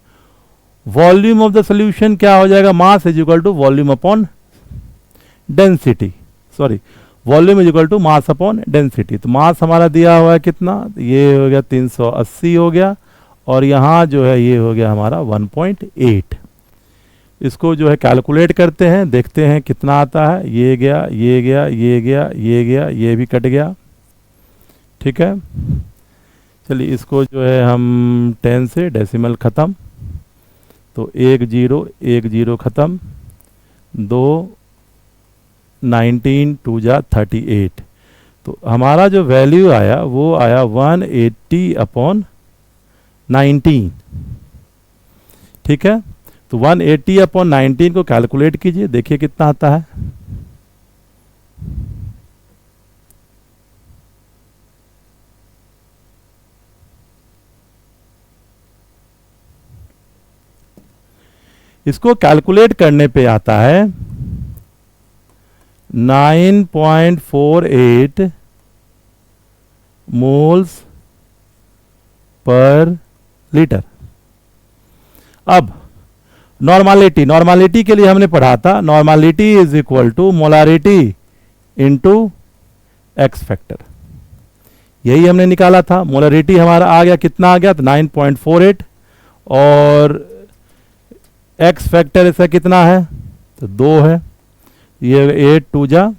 वॉल्यूम ऑफ द सोल्यूशन क्या हो जाएगा, mass is equal to volume upon density, sorry volume is equal to mass upon density. तो मास हमारा दिया हुआ है कितना, ये हो गया 380 हो गया, और यहाँ जो है ये हो गया हमारा 1.8। इसको जो है कैलकुलेट करते हैं, देखते हैं कितना आता है। ये गया, ये गया, ये गया, ये गया, ये भी कट गया, ठीक है। चलिए इसको जो है हम 10 से डेसिमल ख़त्म, तो 1 0 1 0 ख़त्म, 2 19 2 जा 38। तो हमारा जो वैल्यू आया वो आया 180 अपॉन 19, ठीक है। तो 180 अपॉन 19 को कैलकुलेट कीजिए, देखिए कितना आता है। इसको कैलकुलेट करने पे आता है 9.48 मोल्स पर लीटर। अब नॉर्मालिटी के लिए हमने पढ़ा था, normality is equal to molarity into x factor, यही हमने निकाला था। मोलारिटी हमारा आ गया, कितना आ गया, तो 9.48, और एक्स फैक्टर इसका कितना है, तो 2 है, ये 8 2 जा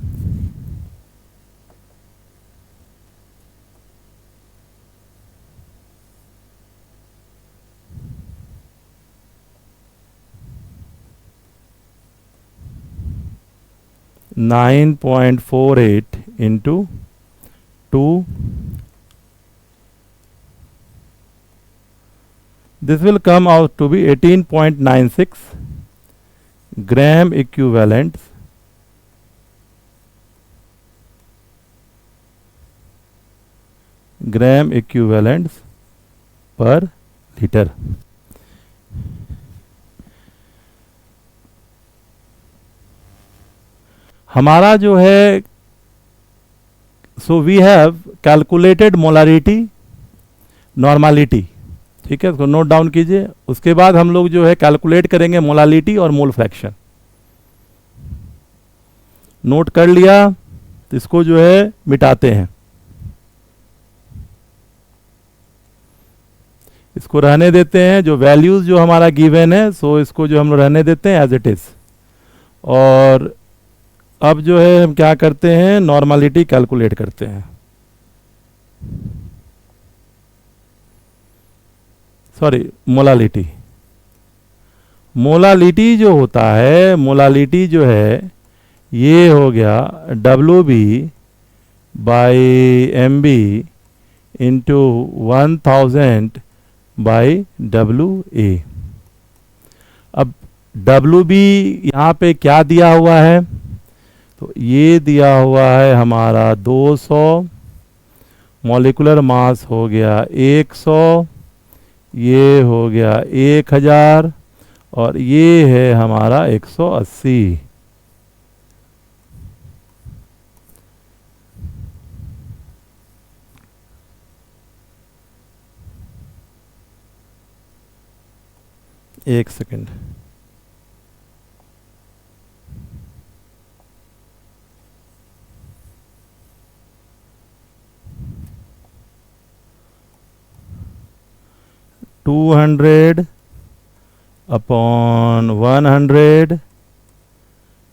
9.48 into 2, this will come out to be 18.96 gram equivalents per liter। हमारा जो है, so we have calculated molarity, normality, ठीक है, इसको नोट डाउन कीजिए। उसके बाद हम लोग जो है कैलकुलेट करेंगे मोलालिटी और मोल फ्रैक्शन। नोट कर लिया, तो इसको जो है मिटाते हैं, इसको रहने देते हैं। जो वैल्यूज जो हमारा गिवन है, सो इसको जो हम लोग रहने देते हैं एज इट इज। और अब जो है हम क्या करते हैं, नॉर्मालिटी कैलकुलेट करते हैं, सॉरी मोलालिटी। मोलालिटी जो होता है, मोलालिटी जो है ये हो गया WB by MB into 1000 by WA। अब WB यहाँ पे क्या दिया हुआ है, तो ये दिया हुआ है हमारा 200, मॉलिक्यूलर मास हो गया 100, ये हो गया 1000, और ये है हमारा 180। एक second, 200 upon 100,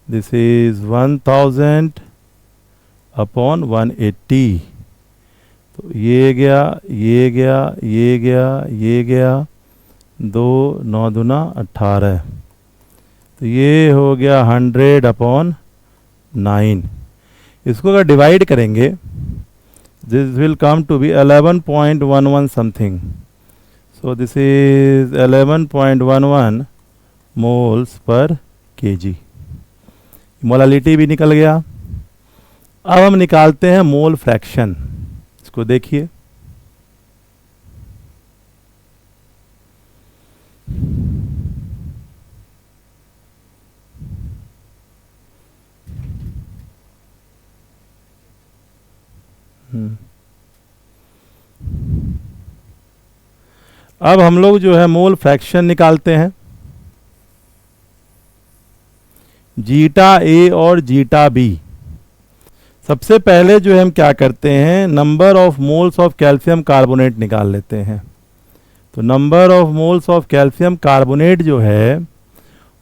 this is 1000 upon 180। तो ये गया, ये गया, ये गया, ये गया, 2 9 दूना 18। तो ये हो गया 100 अपॉन 9। इसको अगर डिवाइड करेंगे, this will come to be 11.11 something. So this is 11.11 moles per KG. Molality भी निकल गया। अब हम निकालते हैं मोल फ्रैक्शन। इसको देखिए, अब हम लोग जो है मोल फ्रैक्शन निकालते हैं। जीटा ए और जीटा बी। सबसे पहले जो है हम क्या करते हैं, number of moles of calcium carbonate निकाल लेते हैं। तो number of moles of calcium carbonate जो है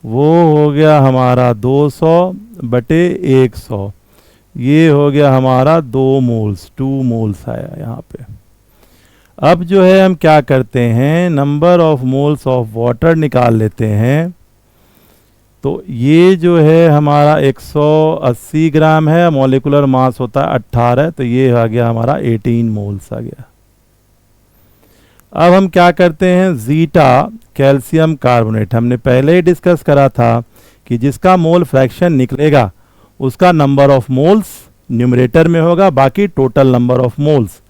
वो हो गया हमारा 200 बटे 100। ये हो गया हमारा 2 मोल्स, 2 मोल्स आया यहाँ पे। अब जो है हम क्या करते हैं, number of moles of water निकाल लेते हैं। तो ये जो है हमारा 180 ग्राम है, मॉलिक्यूलर मास होता है 18, तो ये आ गया हमारा 18 मोल्स आ गया। अब हम क्या करते हैं, जीटा कैल्शियम कार्बोनेट, हमने पहले ही डिस्कस करा था कि जिसका मोल फ्रैक्शन निकलेगा उसका नंबर ऑफ मोल्स न्यूमरेटर में होगा, बाकी टोटल नंबर ऑफ मोल्स।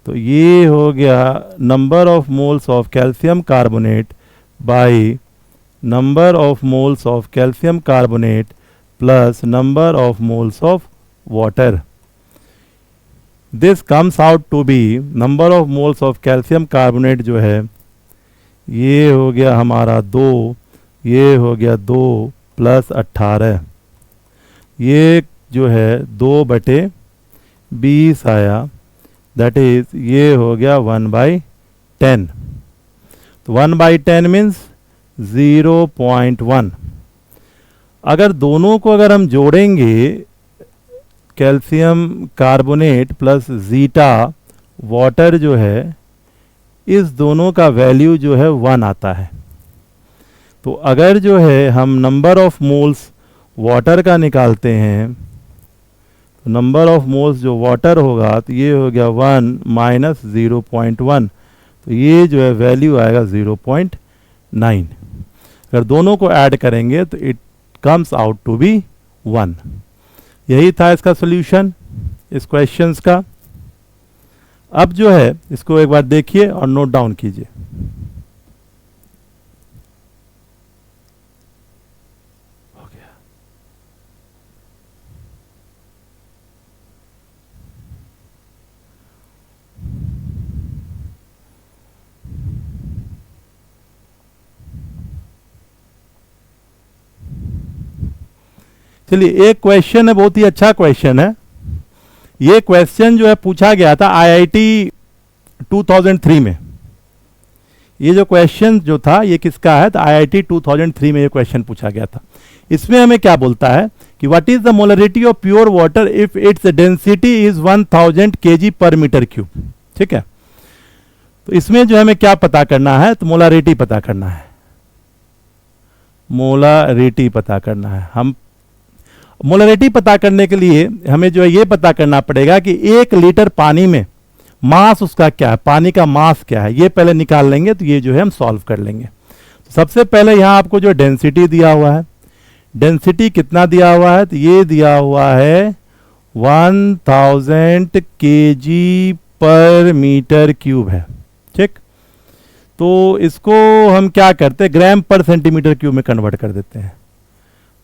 तो ये हो गया number of moles of calcium carbonate by number of moles of calcium carbonate plus number of moles of water. This comes out to be, number of moles of calcium carbonate जो है ये हो गया हमारा 2, ये हो गया 2 प्लस 18, ये जो है 2 बटे 20 आया, दैट इज ये हो गया 1/10। तो 1/10 मीन्स 0.1। अगर दोनों को अगर हम जोड़ेंगे, calcium carbonate plus zeta water जो है, इस दोनों का वैल्यू जो है 1 आता है। तो अगर जो है हम नंबर ऑफ मोल्स वाटर का निकालते हैं, तो नंबर ऑफ मोल्स जो वाटर होगा तो ये हो गया 1 माइनस 0.1, तो ये जो है वैल्यू आएगा 0.9। अगर दोनों को ऐड करेंगे तो it comes out to be 1। यही था इसका सॉल्यूशन इस क्वेश्चंस का। अब जो है इसको एक बार देखिए और नोट डाउन कीजिए। हो गया। चलिए, एक क्वेश्चन है, बहुत ही अच्छा क्वेश्चन है। ये क्वेश्चन जो है पूछा गया था आईआईटी 2003 में। ये जो क्वेश्चन जो था ये किसका है, तो आईआईटी 2003 में ये क्वेश्चन पूछा गया था। इसमें हमें क्या बोलता है कि what is the molarity of pure water if its density is 1000 kg पर मीटर क्यूब। ठीक है, तो इसमें जो हमें क्या पता करना है, तो मोलरिटी पता करना है। मोलरिटी पता करना है। हम मोलरिटी पता करने के लिए हमें जो है ये पता करना पड़ेगा कि 1 लीटर पानी में मास उसका क्या है, पानी का मास क्या है, ये पहले निकाल लेंगे तो ये जो है हम सॉल्व कर लेंगे। तो सबसे पहले यहाँ आपको जो डेंसिटी दिया हुआ है, डेंसिटी कितना दिया हुआ है, तो ये दिया हुआ है 1000 kg पर मीटर क्यूब है। ठीक, तो इसको हम क्या करते हैं, ग्राम पर सेंटीमीटर क्यूब में कन्वर्ट कर देते हैं।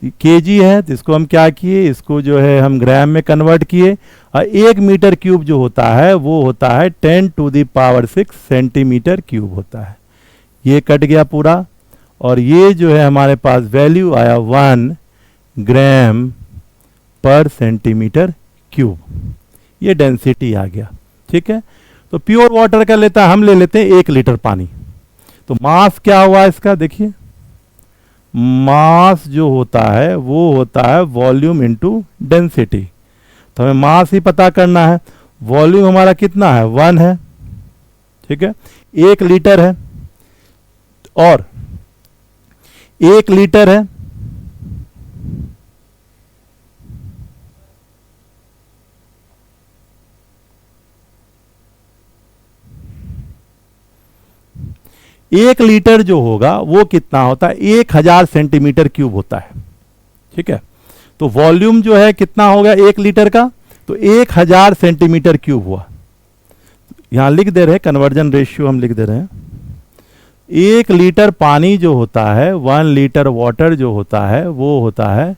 केजी है तो इसको हम क्या किए, इसको जो है हम ग्राम में कन्वर्ट किए। और 1 मीटर क्यूब जो होता है वो होता है 10⁶ सेंटीमीटर क्यूब होता है। ये कट गया पूरा, और ये जो है हमारे पास वैल्यू आया 1 ग्राम पर सेंटीमीटर क्यूब। ये डेंसिटी आ गया। ठीक है, तो प्योर वाटर का लेता हम ले लेते हैं 1 लीटर पानी। तो मास क्या हुआ इसका, देखिए मास जो होता है वो होता है वॉल्यूम इनटू डेंसिटी। तो हमें मास ही पता करना है, वॉल्यूम हमारा कितना है 1 है, ठीक है, 1 लीटर है, और 1 लीटर है, एक लीटर जो होगा वो कितना होता है 1000 सेंटीमीटर क्यूब होता है, ठीक है। तो वॉल्यूम जो है कितना होगा 1 लीटर का, तो 1000 सेंटीमीटर क्यूब हुआ। यहां लिख दे रहे हैं कन्वर्जन रेशियो, हम लिख दे रहे हैं 1 लीटर पानी जो होता है, 1 लीटर वाटर जो होता है वो होता है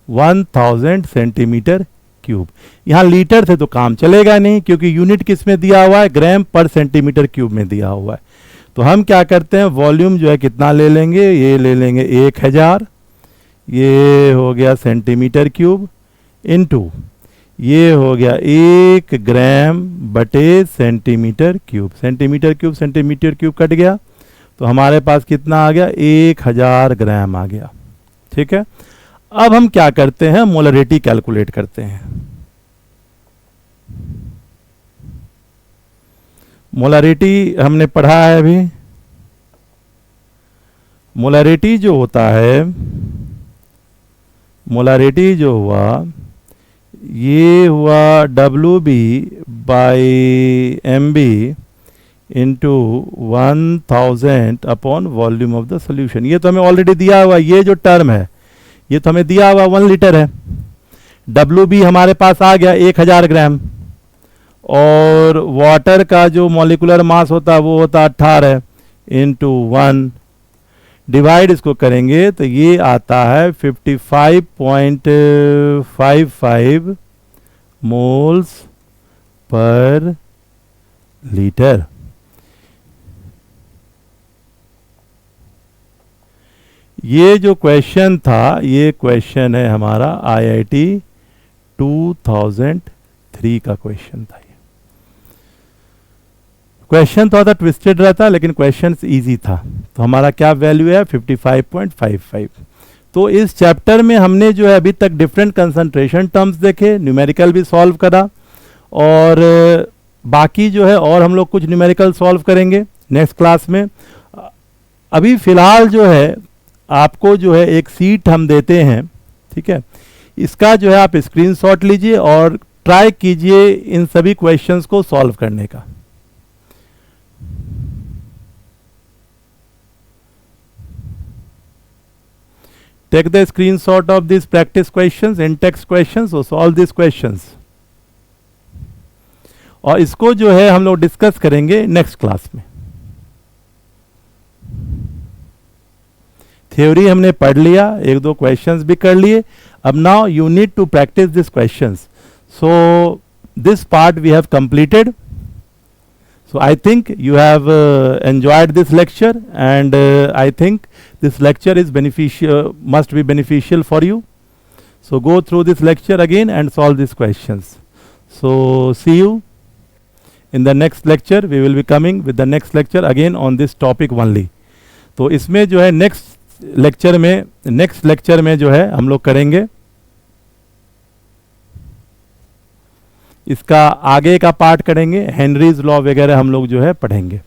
1000 सेंटीमीटर क्यूब। यहां लीटर से तो काम चलेगा नहीं, क्योंकि यूनिट किस में दिया हुआ है, ग्राम पर सेंटीमीटर क्यूब में दिया हुआ है। तो हम क्या करते हैं, वॉल्यूम जो है कितना ले लेंगे, ये ले लेंगे 1000, ये हो गया सेंटीमीटर क्यूब, इनटू ये हो गया 1 ग्राम बटे centimetre cube. Centimetre cube cut गया, तो हमारे पास कितना आ गया 1000 ग्राम आ गया, ठीक है। अब हम क्या करते हैं, मोलरिटी कैलकुलेट करते हैं। मोलरिटी हमने पढ़ा है अभी। मोलरिटी जो होता है, मोलरिटी जो हुआ ये हुआ WB by MB into 1000 upon volume of the solution. ये तो हमें ऑलरेडी दिया हुआ, ये जो टर्म है ये तो हमें दिया हुआ 1 लीटर है। WB हमारे पास आ गया 1000 ग्राम, और वाटर का जो मॉलिक्यूलर मास होता है वो होता है 18 इंटू 1, डिवाइड इसको करेंगे तो ये आता है 55.55 मोल्स पर लीटर। ये जो क्वेश्चन था, ये क्वेश्चन है हमारा IIT 2003 का क्वेश्चन था। क्वेश्चन थोड़ा सा ट्विस्टेड रहता, लेकिन क्वेश्चन इजी था। तो हमारा क्या वैल्यू है 55.55। तो इस चैप्टर में हमने जो है अभी तक डिफरेंट कंसंट्रेशन टर्म्स देखे, न्यूमेरिकल भी सॉल्व करा, और बाकी जो है और हम लोग कुछ न्यूमेरिकल सॉल्व करेंगे नेक्स्ट क्लास में। अभी फिलहाल जो है आपको जो है एक सीट हम देते हैं, ठीक है, इसका जो है आप स्क्रीनशॉट लीजिए और ट्राई कीजिए इन सभी क्वेश्चंस को सॉल्व करने का। Take the screenshot of these practice questions, in-text questions, so solve these questions. और इसको जो है हम लोग डिस्कस करेंगे नेक्स्ट क्लास में। थ्योरी हमने पढ़ लिया, 1-2 क्वेश्चंस भी कर लिए। अब now you need to practise this questions. So this part we have completed. So I think you have enjoyed this lecture, and I think this lecture is beneficial, must be beneficial for you. So go through this lecture again and solve these questions. So see you in the next lecture. We will be coming with the next lecture again on this topic only. तो इसमें जो है next lecture में जो है हम लोग करेंगे इसका आगे का पार्ट करेंगे, हेनरीज लॉ वगैरह हम लोग जो है पढ़ेंगे।